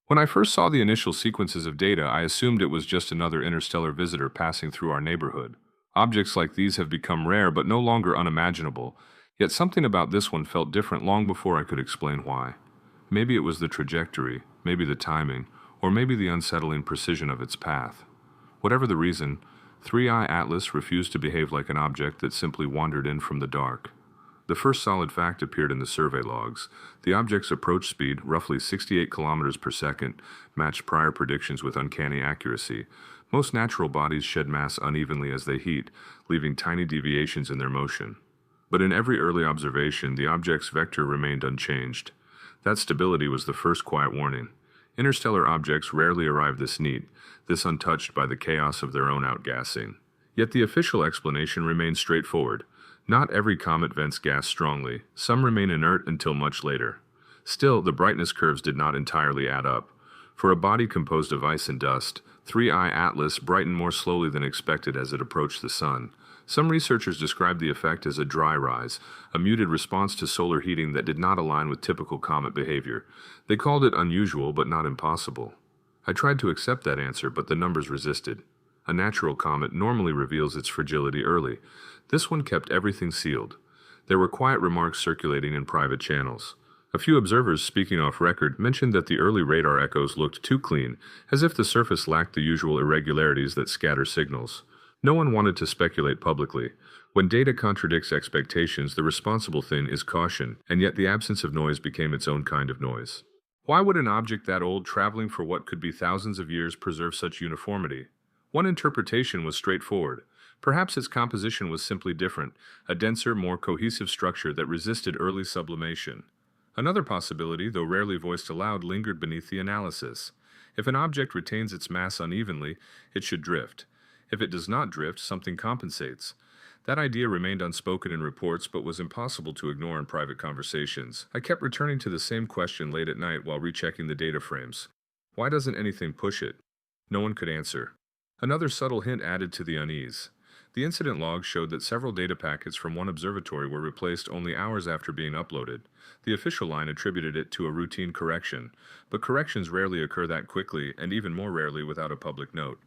When I first saw the initial sequences of data, I assumed it was just another interstellar visitor passing through our neighborhood. Objects like these have become rare but no longer unimaginable, yet something about this one felt different long before I could explain why. Maybe it was the trajectory, maybe the timing, or maybe the unsettling precision of its path. Whatever the reason, 3i Atlas refused to behave like an object that simply wandered in from the dark. The first solid fact appeared in the survey logs. The object's approach speed, roughly 68 kilometers per second, matched prior predictions with uncanny accuracy. Most natural bodies shed mass unevenly as they heat, leaving tiny deviations in their motion. But in every early observation, the object's vector remained unchanged. That stability was the first quiet warning. Interstellar objects rarely arrive this neat, this untouched by the chaos of their own outgassing. Yet the official explanation remains straightforward. Not every comet vents gas strongly, some remain inert until much later. Still, the brightness curves did not entirely add up. For a body composed of ice and dust, 3i Atlas brightened more slowly than expected as it approached the sun. Some researchers described the effect as a dry rise, a muted response to solar heating that did not align with typical comet behavior. They called it unusual but not impossible. I tried to accept that answer, but the numbers resisted. A natural comet normally reveals its fragility early. This one kept everything sealed. There were quiet remarks circulating in private channels. A few observers, speaking off record, mentioned that the early radar echoes looked too clean, as if the surface lacked the usual irregularities that scatter signals. No one wanted to speculate publicly. When data contradicts expectations, the responsible thing is caution, and yet the absence of noise became its own kind of noise. Why would an object that old, traveling for what could be thousands of years, preserve such uniformity? One interpretation was straightforward. Perhaps its composition was simply different, a denser, more cohesive structure that resisted early sublimation. Another possibility, though rarely voiced aloud, lingered beneath the analysis. If an object retains its mass unevenly, it should drift. If it does not drift, something compensates. That idea remained unspoken in reports but was impossible to ignore in private conversations. I kept returning to the same question late at night while rechecking the data frames. Why doesn't anything push it? No one could answer. Another subtle hint added to the unease. The incident log showed that several data packets from one observatory were replaced only hours after being uploaded. The official line attributed it to a routine correction, but corrections rarely occur that quickly, and even more rarely without a public note.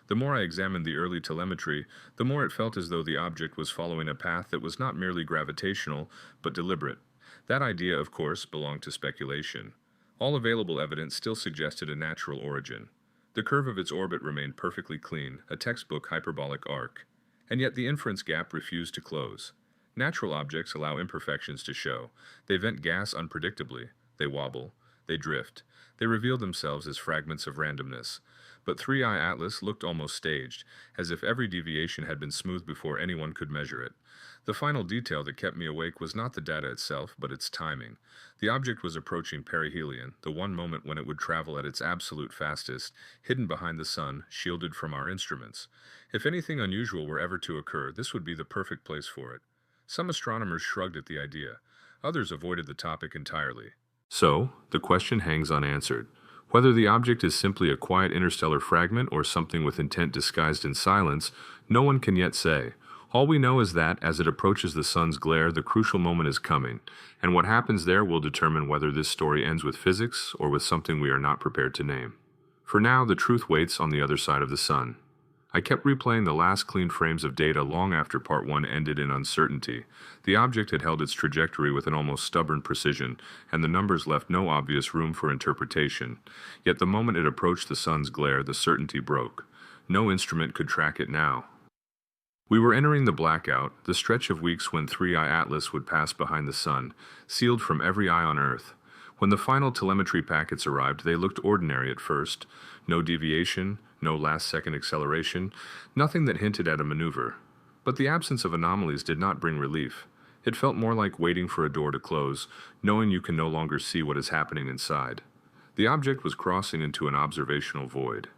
The more I examined the early telemetry, the more it felt as though the object was following a path that was not merely gravitational, but deliberate. That idea, of course, belonged to speculation. All available evidence still suggested a natural origin. The curve of its orbit remained perfectly clean, a textbook hyperbolic arc. And yet the inference gap refused to close. Natural objects allow imperfections to show. They vent gas unpredictably. They wobble. They drift. They reveal themselves as fragments of randomness. But 3i Atlas looked almost staged, as if every deviation had been smoothed before anyone could measure it. The final detail that kept me awake was not the data itself, but its timing. The object was approaching perihelion, the one moment when it would travel at its absolute fastest, hidden behind the sun, shielded from our instruments. If anything unusual were ever to occur, this would be the perfect place for it. Some astronomers shrugged at the idea. Others avoided the topic entirely. So, the question hangs unanswered. Whether the object is simply a quiet interstellar fragment or something with intent disguised in silence, no one can yet say. All we know is that, as it approaches the sun's glare, the crucial moment is coming, and what happens there will determine whether this story ends with physics or with something we are not prepared to name. For now, the truth waits on the other side of the sun. I kept replaying the last clean frames of data long after Part 1 ended in uncertainty. The object had held its trajectory with an almost stubborn precision, and the numbers left no obvious room for interpretation. Yet the moment it approached the sun's glare, the certainty broke. No instrument could track it now. We were entering the blackout, the stretch of weeks when 3i Atlas would pass behind the sun, sealed from every eye on Earth. When the final telemetry packets arrived, they looked ordinary at first. No deviation, no last-second acceleration, nothing that hinted at a maneuver. But the absence of anomalies did not bring relief. It felt more like waiting for a door to close, knowing you can no longer see what is happening inside. The object was crossing into an observational void.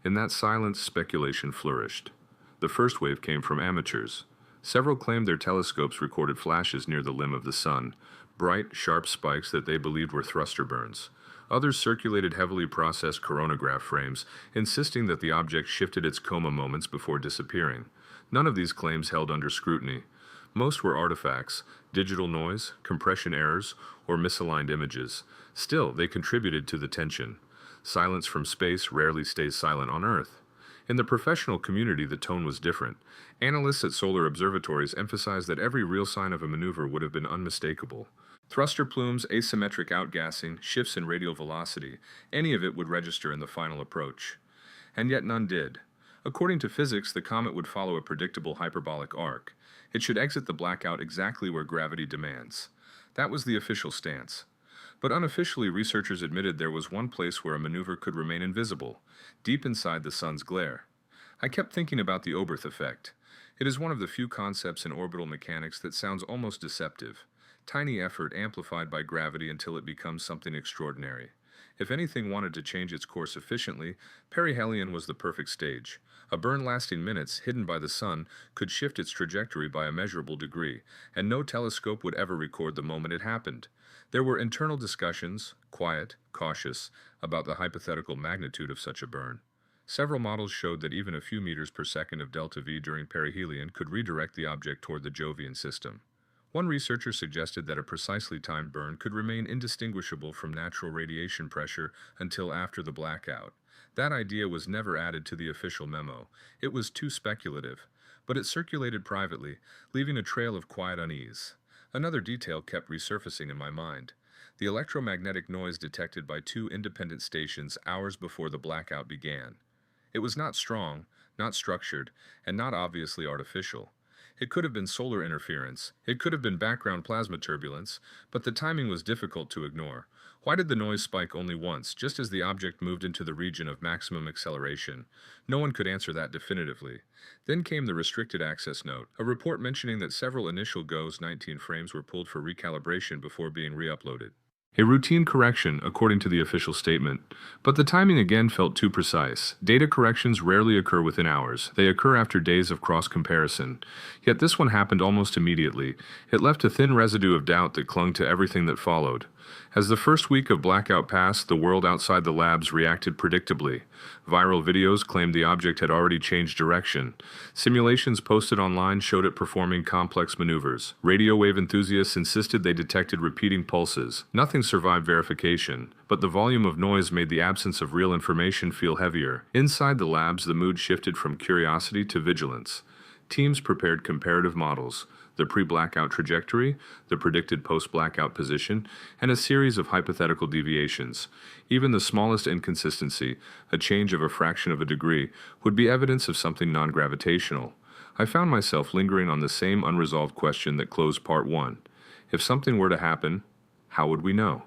In that silence, speculation flourished. The first wave came from amateurs. Several claimed their telescopes recorded flashes near the limb of the sun, bright, sharp spikes that they believed were thruster burns. Others circulated heavily processed coronagraph frames, insisting that the object shifted its coma moments before disappearing. None of these claims held under scrutiny. Most were artifacts, digital noise, compression errors, or misaligned images. Still, they contributed to the tension. Silence from space rarely stays silent on Earth. In the professional community, the tone was different. Analysts at solar observatories emphasized that every real sign of a maneuver would have been unmistakable. Thruster plumes, asymmetric outgassing, shifts in radial velocity, any of it would register in the final approach. And yet none did. According to physics, the comet would follow a predictable hyperbolic arc. It should exit the blackout exactly where gravity demands. That was the official stance. But unofficially, researchers admitted there was one place where a maneuver could remain invisible, deep inside the sun's glare. I kept thinking about the Oberth effect. It is one of the few concepts in orbital mechanics that sounds almost deceptive. Tiny effort amplified by gravity until it becomes something extraordinary. If anything wanted to change its course efficiently, perihelion was the perfect stage. A burn lasting minutes, hidden by the sun, could shift its trajectory by a measurable degree, and no telescope would ever record the moment it happened. There were internal discussions, quiet, cautious, about the hypothetical magnitude of such a burn. Several models showed that even a few meters per second of delta V during perihelion could redirect the object toward the Jovian system. One researcher suggested that a precisely timed burn could remain indistinguishable from natural radiation pressure until after the blackout. That idea was never added to the official memo. It was too speculative, but it circulated privately, leaving a trail of quiet unease. Another detail kept resurfacing in my mind: the electromagnetic noise detected by two independent stations hours before the blackout began. It was not strong, not structured, and not obviously artificial. It could have been solar interference, it could have been background plasma turbulence, but the timing was difficult to ignore. Why did the noise spike only once, just as the object moved into the region of maximum acceleration? No one could answer that definitively. Then came the restricted access note, a report mentioning that several initial GOES 19 frames were pulled for recalibration before being re-uploaded. A routine correction, according to the official statement. But the timing again felt too precise. Data corrections rarely occur within hours. They occur after days of cross-comparison. Yet this one happened almost immediately. It left a thin residue of doubt that clung to everything that followed. As the first week of blackout passed, the world outside the labs reacted predictably. Viral videos claimed the object had already changed direction. Simulations posted online showed it performing complex maneuvers. Radio wave enthusiasts insisted they detected repeating pulses. Nothing survived verification, but the volume of noise made the absence of real information feel heavier. Inside the labs, the mood shifted from curiosity to vigilance. Teams prepared comparative models: the pre-blackout trajectory, the predicted post-blackout position, and a series of hypothetical deviations. Even the smallest inconsistency, a change of a fraction of a degree, would be evidence of something non-gravitational. I found myself lingering on the same unresolved question that closed part 1. If something were to happen, how would we know?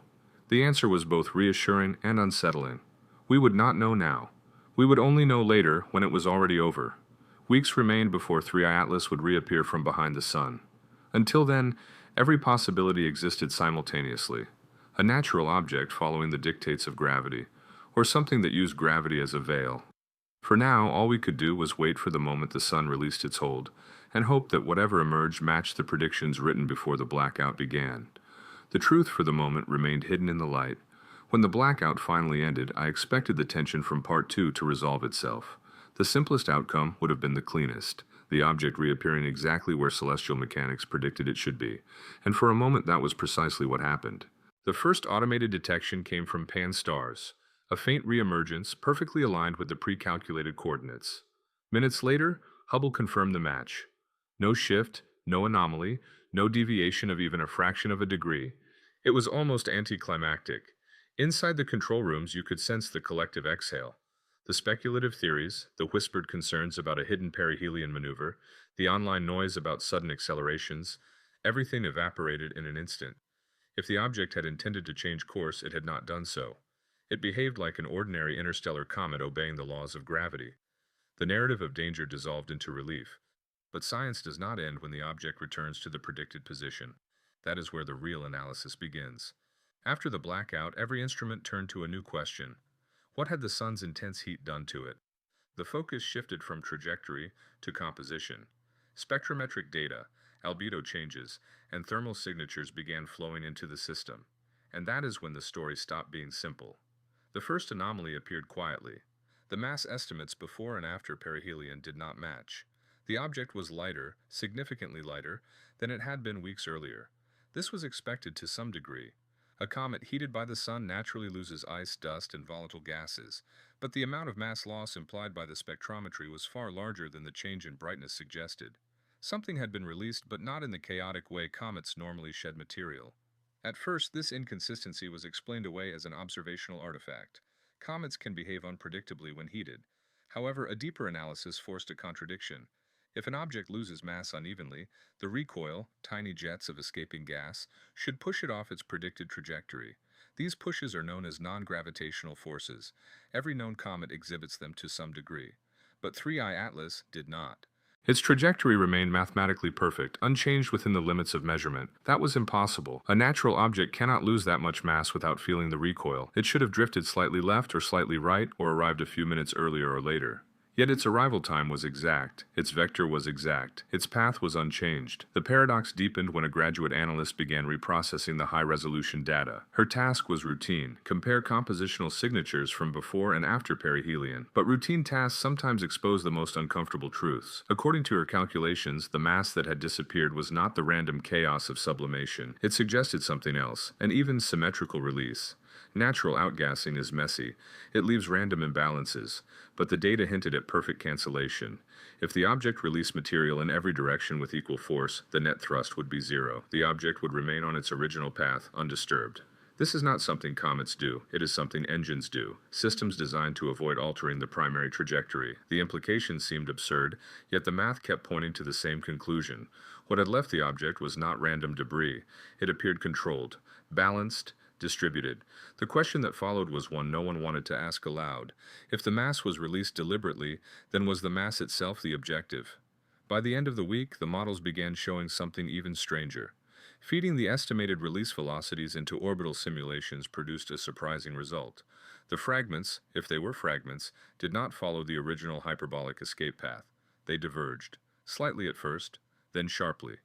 The answer was both reassuring and unsettling. We would not know now. We would only know later, when it was already over. Weeks remained before 3i Atlas would reappear from behind the sun. Until then, every possibility existed simultaneously: a natural object following the dictates of gravity, or something that used gravity as a veil. For now, all we could do was wait for the moment the sun released its hold, and hope that whatever emerged matched the predictions written before the blackout began. The truth for the moment remained hidden in the light. When the blackout finally ended, I expected the tension from part 2 to resolve itself. The simplest outcome would have been the cleanest, the object reappearing exactly where celestial mechanics predicted it should be, and for a moment that was precisely what happened. The first automated detection came from Pan-STARRS, a faint reemergence perfectly aligned with the pre-calculated coordinates. Minutes later, Hubble confirmed the match. No shift, no anomaly, no deviation of even a fraction of a degree. It was almost anticlimactic. Inside the control rooms, you could sense the collective exhale. The speculative theories, the whispered concerns about a hidden perihelion maneuver, the online noise about sudden accelerations, everything evaporated in an instant. If the object had intended to change course, it had not done so. It behaved like an ordinary interstellar comet obeying the laws of gravity. The narrative of danger dissolved into relief. But science does not end when the object returns to the predicted position. That is where the real analysis begins. After the blackout, every instrument turned to a new question: what had the sun's intense heat done to it? The focus shifted from trajectory to composition. Spectrometric data, albedo changes, and thermal signatures began flowing into the system. And that is when the story stopped being simple. The first anomaly appeared quietly. The mass estimates before and after perihelion did not match. The object was lighter, significantly lighter, than it had been weeks earlier. This was expected to some degree. A comet heated by the sun naturally loses ice, dust, and volatile gases, but the amount of mass loss implied by the spectrometry was far larger than the change in brightness suggested. Something had been released, but not in the chaotic way comets normally shed material. At first, this inconsistency was explained away as an observational artifact. Comets can behave unpredictably when heated. However, a deeper analysis forced a contradiction. If an object loses mass unevenly, the recoil, tiny jets of escaping gas, should push it off its predicted trajectory. These pushes are known as non-gravitational forces. Every known comet exhibits them to some degree. But 3I Atlas did not. Its trajectory remained mathematically perfect, unchanged within the limits of measurement. That was impossible. A natural object cannot lose that much mass without feeling the recoil. It should have drifted slightly left or slightly right, or arrived a few minutes earlier or later. Yet its arrival time was exact, its vector was exact, its path was unchanged. The paradox deepened when a graduate analyst began reprocessing the high-resolution data. Her task was routine: compare compositional signatures from before and after perihelion. But routine tasks sometimes expose the most uncomfortable truths. According to her calculations, the mass that had disappeared was not the random chaos of sublimation. It suggested something else, an even symmetrical release. Natural outgassing is messy. It leaves random imbalances, but the data hinted at perfect cancellation. If the object released material in every direction with equal force, the net thrust would be zero. The object would remain on its original path, undisturbed. This is not something comets do, it is something engines do, systems designed to avoid altering the primary trajectory. The implications seemed absurd, yet the math kept pointing to the same conclusion. What had left the object was not random debris. It appeared controlled, balanced, distributed. The question that followed was one no one wanted to ask aloud. If the mass was released deliberately, then was the mass itself the objective? By the end of the week, the models began showing something even stranger. Feeding the estimated release velocities into orbital simulations produced a surprising result. The fragments, if they were fragments, did not follow the original hyperbolic escape path. They diverged, slightly at first, then sharply.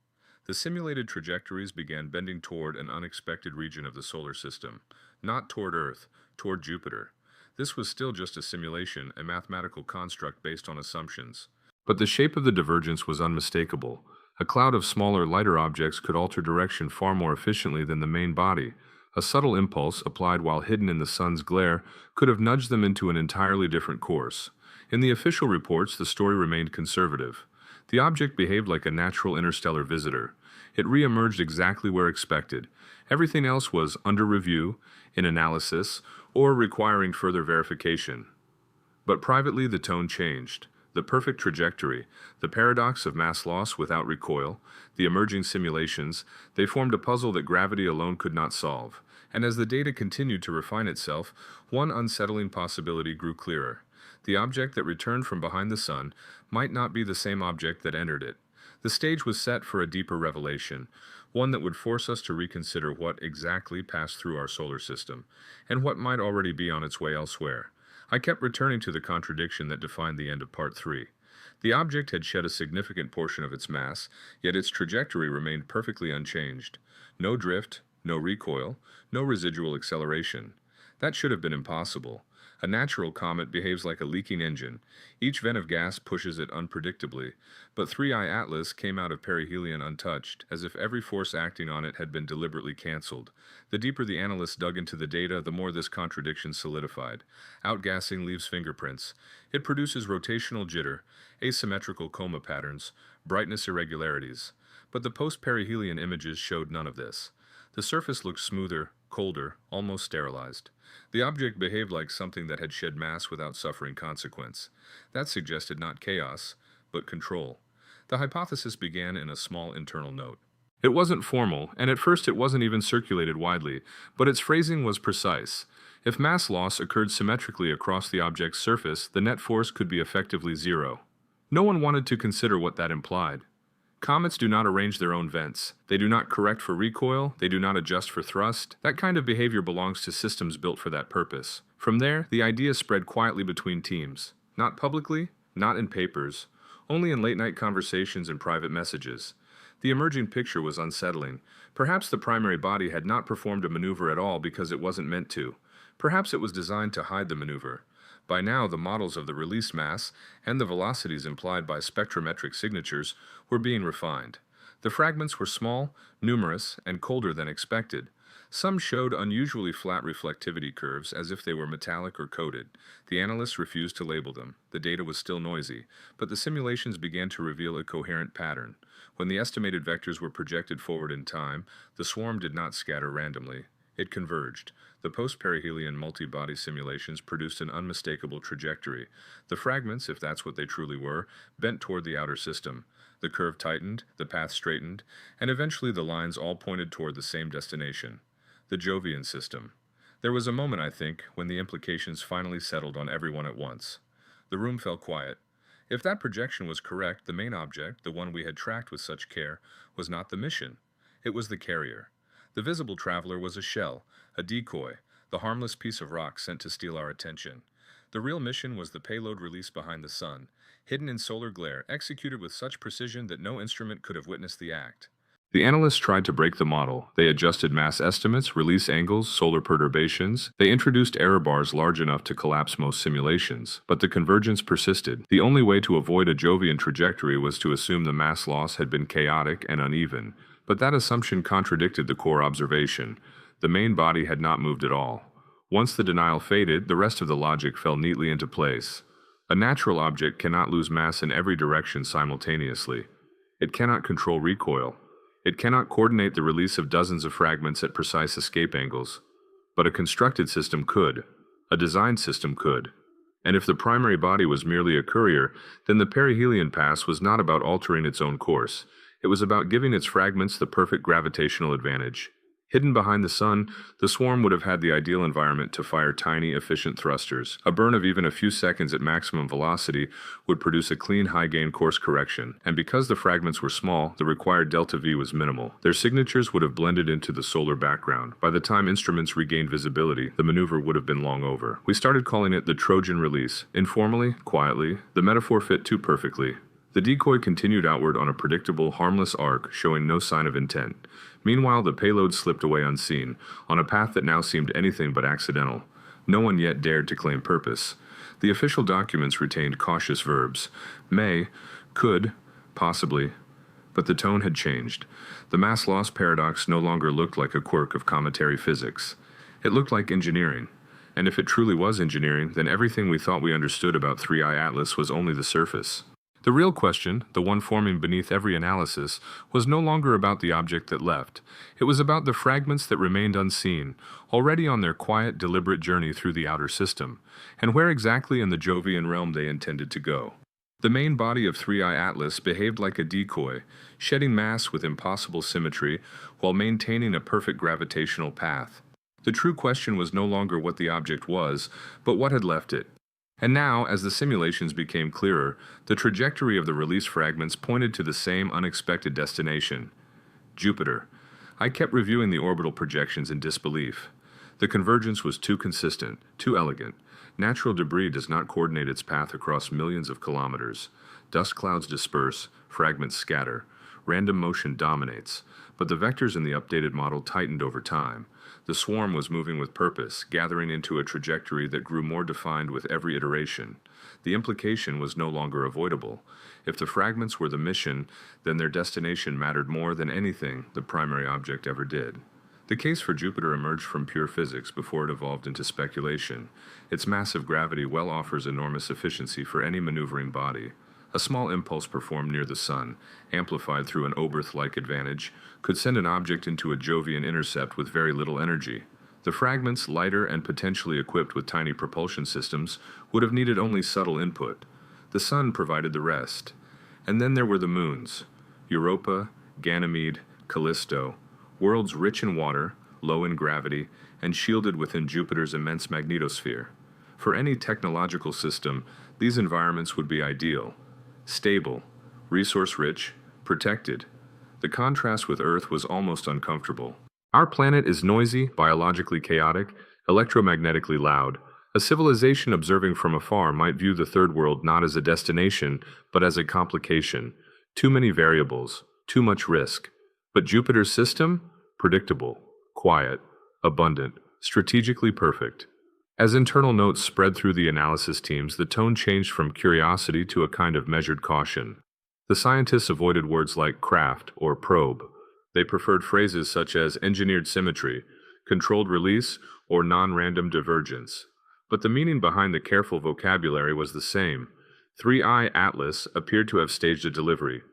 The simulated trajectories began bending toward an unexpected region of the solar system, not toward Earth, toward Jupiter. This was still just a simulation, a mathematical construct based on assumptions. But the shape of the divergence was unmistakable. A cloud of smaller, lighter objects could alter direction far more efficiently than the main body. A subtle impulse, applied while hidden in the sun's glare, could have nudged them into an entirely different course. In the official reports, the story remained conservative. The object behaved like a natural interstellar visitor. It re-emerged exactly where expected. Everything else was under review, in analysis, or requiring further verification. But privately the tone changed. The perfect trajectory, the paradox of mass loss without recoil, the emerging simulations, they formed a puzzle that gravity alone could not solve. And as the data continued to refine itself, one unsettling possibility grew clearer. The object that returned from behind the sun might not be the same object that entered it. The stage was set for a deeper revelation, one that would force us to reconsider what exactly passed through our solar system, and what might already be on its way elsewhere. I kept returning to the contradiction that defined the end of Part 3. The object had shed a significant portion of its mass, yet its trajectory remained perfectly unchanged. No drift, no recoil, no residual acceleration. That should have been impossible. A natural comet behaves like a leaking engine. Each vent of gas pushes it unpredictably, but 3I Atlas came out of perihelion untouched, as if every force acting on it had been deliberately cancelled. The deeper the analysts dug into the data, the more this contradiction solidified. Outgassing leaves fingerprints. It produces rotational jitter, asymmetrical coma patterns, brightness irregularities. But the post-perihelion images showed none of this. The surface looked smoother, colder, almost sterilized. The object behaved like something that had shed mass without suffering consequence. That suggested not chaos, but control. The hypothesis began in a small internal note. It wasn't formal, and at first it wasn't even circulated widely, but its phrasing was precise. If mass loss occurred symmetrically across the object's surface, the net force could be effectively zero. No one wanted to consider what that implied. Comets do not arrange their own vents. They do not correct for recoil. They do not adjust for thrust. That kind of behavior belongs to systems built for that purpose. From there, the idea spread quietly between teams. Not publicly, not in papers, only in late-night conversations and private messages. The emerging picture was unsettling. Perhaps the primary body had not performed a maneuver at all because it wasn't meant to. Perhaps it was designed to hide the maneuver. By now, the models of the released mass and the velocities implied by spectrometric signatures were being refined. The fragments were small, numerous, and colder than expected. Some showed unusually flat reflectivity curves as if they were metallic or coated. The analysts refused to label them. The data was still noisy, but the simulations began to reveal a coherent pattern. When the estimated vectors were projected forward in time, the swarm did not scatter randomly. It converged. The post-perihelion multi-body simulations produced an unmistakable trajectory. The fragments, if that's what they truly were, bent toward the outer system. The curve tightened, the path straightened, and eventually the lines all pointed toward the same destination: the Jovian system. There was a moment, I think, when the implications finally settled on everyone at once. The room fell quiet. If that projection was correct, the main object, the one we had tracked with such care, was not the mission. It was the carrier. The visible traveler was a shell, a decoy, the harmless piece of rock sent to steal our attention. The real mission was the payload released behind the sun, hidden in solar glare, executed with such precision that no instrument could have witnessed the act. The analysts tried to break the model. They adjusted mass estimates, release angles, solar perturbations. They introduced error bars large enough to collapse most simulations. But the convergence persisted. The only way to avoid a Jovian trajectory was to assume the mass loss had been chaotic and uneven. But that assumption contradicted the core observation. The main body had not moved at all. Once the denial faded, the rest of the logic fell neatly into place. A natural object cannot lose mass in every direction simultaneously. It cannot control recoil. It cannot coordinate the release of dozens of fragments at precise escape angles. But a constructed system could. A designed system could. And if the primary body was merely a courier, then the perihelion pass was not about altering its own course. It was about giving its fragments the perfect gravitational advantage. Hidden behind the sun, the swarm would have had the ideal environment to fire tiny, efficient thrusters. A burn of even a few seconds at maximum velocity would produce a clean, high-gain course correction, and because the fragments were small, the required delta V was minimal. Their signatures would have blended into the solar background. By the time instruments regained visibility, the maneuver would have been long over. We started calling it the Trojan release. Informally, quietly, the metaphor fit too perfectly. The decoy continued outward on a predictable, harmless arc, showing no sign of intent. Meanwhile, the payload slipped away unseen, on a path that now seemed anything but accidental. No one yet dared to claim purpose. The official documents retained cautious verbs: may, could, possibly. But the tone had changed. The mass loss paradox no longer looked like a quirk of cometary physics. It looked like engineering. And if it truly was engineering, then everything we thought we understood about 3I Atlas was only the surface. The real question, the one forming beneath every analysis, was no longer about the object that left. It was about the fragments that remained unseen, already on their quiet, deliberate journey through the outer system, and where exactly in the Jovian realm they intended to go. The main body of 3I Atlas behaved like a decoy, shedding mass with impossible symmetry while maintaining a perfect gravitational path. The true question was no longer what the object was, but what had left it. And now, as the simulations became clearer, the trajectory of the release fragments pointed to the same unexpected destination: Jupiter. I kept reviewing the orbital projections in disbelief. The convergence was too consistent, too elegant. Natural debris does not coordinate its path across millions of kilometers. Dust clouds disperse, fragments scatter. Random motion dominates, but the vectors in the updated model tightened over time. The swarm was moving with purpose, gathering into a trajectory that grew more defined with every iteration. The implication was no longer avoidable. If the fragments were the mission, then their destination mattered more than anything the primary object ever did. The case for Jupiter emerged from pure physics before it evolved into speculation. Its massive gravity well offers enormous efficiency for any maneuvering body. A small impulse performed near the sun, amplified through an Oberth-like advantage, could send an object into a Jovian intercept with very little energy. The fragments, lighter and potentially equipped with tiny propulsion systems, would have needed only subtle input. The sun provided the rest. And then there were the moons: Europa, Ganymede, Callisto, worlds rich in water, low in gravity, and shielded within Jupiter's immense magnetosphere. For any technological system, these environments would be ideal. Stable, resource-rich, protected. The contrast with Earth was almost uncomfortable. Our planet is noisy, biologically chaotic, electromagnetically loud. A civilization observing from afar might view the third world not as a destination, but as a complication. Too many variables, too much risk. But Jupiter's system? Predictable, quiet, abundant, strategically perfect. As internal notes spread through the analysis teams, the tone changed from curiosity to a kind of measured caution. The scientists avoided words like craft or probe. They preferred phrases such as engineered symmetry, controlled release, or non-random divergence. But the meaning behind the careful vocabulary was the same. 3I Atlas appeared to have staged a delivery.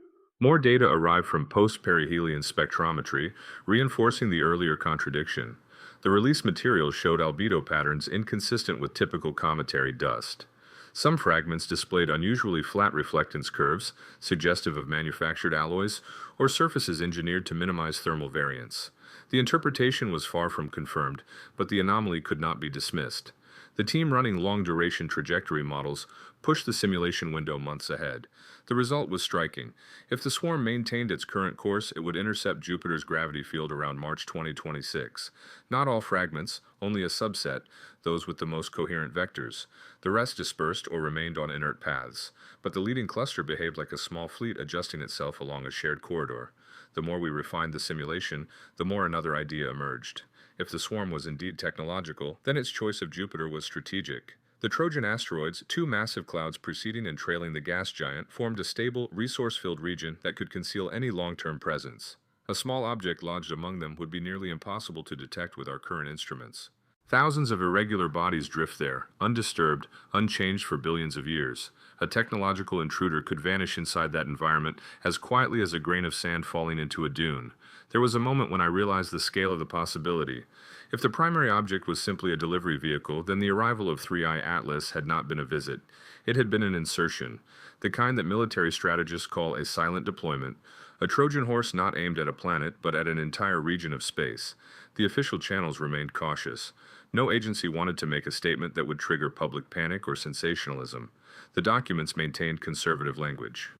More data arrived from post-perihelion spectrometry, reinforcing the earlier contradiction. The release material showed albedo patterns inconsistent with typical cometary dust. Some fragments displayed unusually flat reflectance curves, suggestive of manufactured alloys, or surfaces engineered to minimize thermal variance. The interpretation was far from confirmed, but the anomaly could not be dismissed. The team running long-duration trajectory models pushed the simulation window months ahead. The result was striking. If the swarm maintained its current course, it would intercept Jupiter's gravity field around March 2026. Not all fragments, only a subset, those with the most coherent vectors. The rest dispersed or remained on inert paths. But the leading cluster behaved like a small fleet adjusting itself along a shared corridor. The more we refined the simulation, the more another idea emerged. If the swarm was indeed technological, then its choice of Jupiter was strategic. The Trojan asteroids, two massive clouds preceding and trailing the gas giant, formed a stable, resource-filled region that could conceal any long-term presence. A small object lodged among them would be nearly impossible to detect with our current instruments. Thousands of irregular bodies drift there, undisturbed, unchanged for billions of years. A technological intruder could vanish inside that environment as quietly as a grain of sand falling into a dune. There was a moment when I realized the scale of the possibility. If the primary object was simply a delivery vehicle, then the arrival of 3I Atlas had not been a visit. It had been an insertion, the kind that military strategists call a silent deployment, a Trojan horse not aimed at a planet but at an entire region of space. The official channels remained cautious. No agency wanted to make a statement that would trigger public panic or sensationalism. The documents maintained conservative language.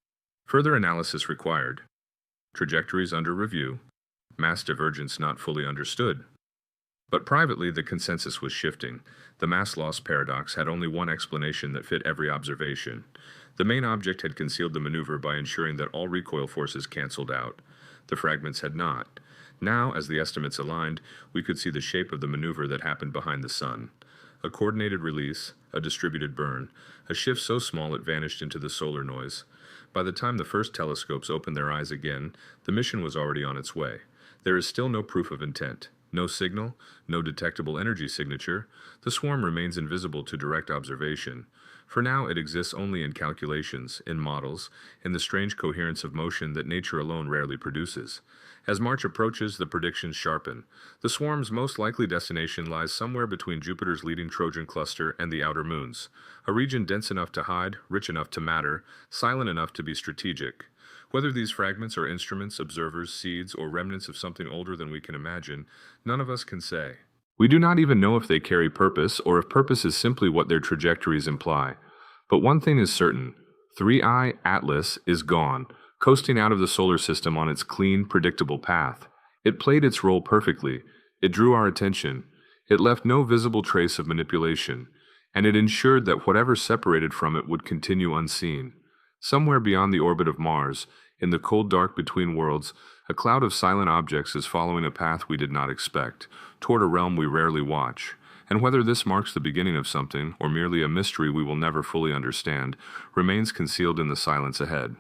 Further analysis required. Trajectories under review. Mass divergence not fully understood. But privately, the consensus was shifting. The mass loss paradox had only one explanation that fit every observation. The main object had concealed the maneuver by ensuring that all recoil forces canceled out. The fragments had not. Now, as the estimates aligned, we could see the shape of the maneuver that happened behind the sun. A coordinated release, a distributed burn, a shift so small it vanished into the solar noise. By the time the first telescopes opened their eyes again, the mission was already on its way. There is still no proof of intent. No signal, no detectable energy signature. The swarm remains invisible to direct observation. For now, it exists only in calculations, in models, in the strange coherence of motion that nature alone rarely produces. As March approaches, the predictions sharpen. The swarm's most likely destination lies somewhere between Jupiter's leading Trojan cluster and the outer moons, a region dense enough to hide, rich enough to matter, silent enough to be strategic. Whether these fragments are instruments, observers, seeds, or remnants of something older than we can imagine, none of us can say. We do not even know if they carry purpose or if purpose is simply what their trajectories imply. But one thing is certain, 3I Atlas is gone, coasting out of the solar system on its clean, predictable path. It played its role perfectly. It drew our attention. It left no visible trace of manipulation, and it ensured that whatever separated from it would continue unseen. Somewhere beyond the orbit of Mars, in the cold dark between worlds, a cloud of silent objects is following a path we did not expect, toward a realm we rarely watch. And whether this marks the beginning of something, or merely a mystery we will never fully understand, remains concealed in the silence ahead.